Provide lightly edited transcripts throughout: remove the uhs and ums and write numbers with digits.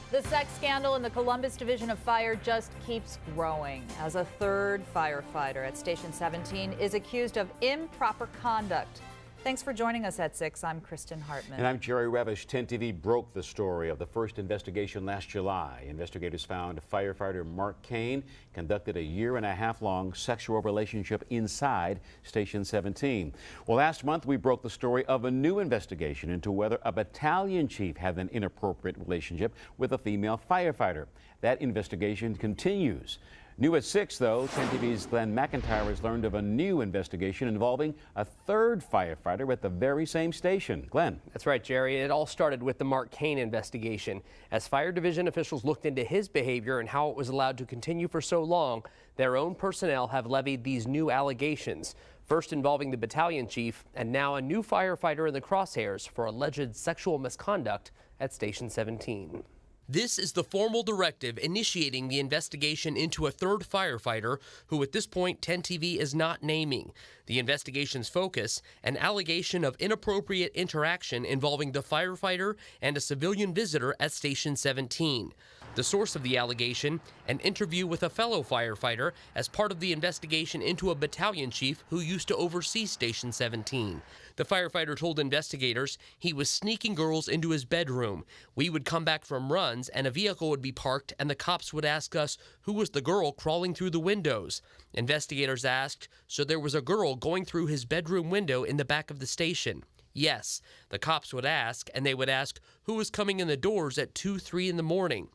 The sex scandal in the Columbus Division of Fire just keeps growing as a third firefighter at Station 17 is accused of improper conduct. Thanks for joining us at 6. I'm Kristen Hartman. And I'm Jerry Revish. 10 TV broke the story of the first investigation last July. Investigators found firefighter Mark Kane conducted a year-and-a-half-long sexual relationship inside Station 17. Well, last month we broke the story of a new investigation into whether a battalion chief had an inappropriate relationship with a female firefighter. That investigation continues. New at 6, though, 10 TV's Glenn McIntyre has learned of a new investigation involving a third firefighter at the very same station. Glenn. That's right, Jerry. It all started with the Mark Kane investigation. As fire division officials looked into his behavior and how it was allowed to continue for so long, their own personnel have levied these new allegations, first involving the battalion chief and now a new firefighter in the crosshairs for alleged sexual misconduct at Station 17. This is the formal directive initiating the investigation into a third firefighter who at this point 10 TV is not naming. The investigation's focus, an allegation of inappropriate interaction involving the firefighter and a civilian visitor at Station 17. The source of the allegation, an interview with a fellow firefighter as part of the investigation into a battalion chief who used to oversee Station 17. The firefighter told investigators he was sneaking girls into his bedroom. We would come back from runs and a vehicle would be parked and the cops would ask us who was the girl crawling through the windows. Investigators asked, so there was a girl going through his bedroom window in the back of the station. Yes, the cops would ask, and they would ask who was coming in the doors at 2, 3 in the morning.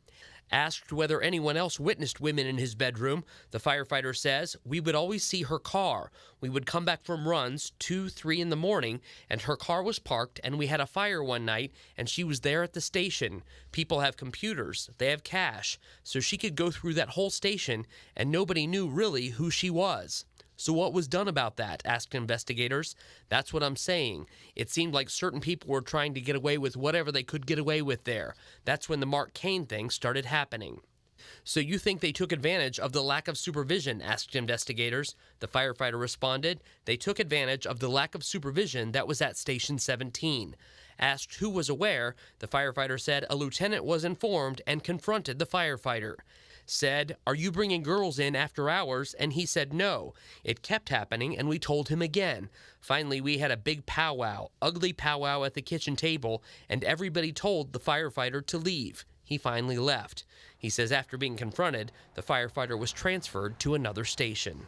Asked whether anyone else witnessed women in his bedroom, the firefighter says, we would always see her car. We would come back from runs 2, 3 in the morning, and her car was parked, and we had a fire one night, and she was there at the station. People have computers, they have cash, so she could go through that whole station, and nobody knew really who she was. So what was done about that? Asked investigators. That's what I'm saying. It seemed like certain people were trying to get away with whatever they could get away with there. That's when the Mark Kane thing started happening. So you think they took advantage of the lack of supervision? Asked investigators. The firefighter responded, they took advantage of the lack of supervision that was at Station 17. Asked who was aware, the firefighter said a lieutenant was informed and confronted the firefighter. Said, are you bringing girls in after hours? And he said no. It kept happening and we told him again. Finally, we had a big powwow, ugly powwow at the kitchen table, and everybody told the firefighter to leave. He finally left. He says after being confronted, the firefighter was transferred to another station.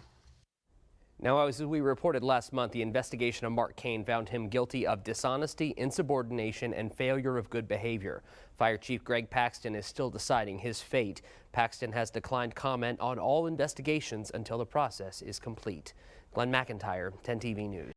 Now, as we reported last month, the investigation of Mark Kane found him guilty of dishonesty, insubordination, and failure of good behavior. Fire Chief Greg Paxton is still deciding his fate. Paxton has declined comment on all investigations until the process is complete. Glenn McIntyre, 10 TV News.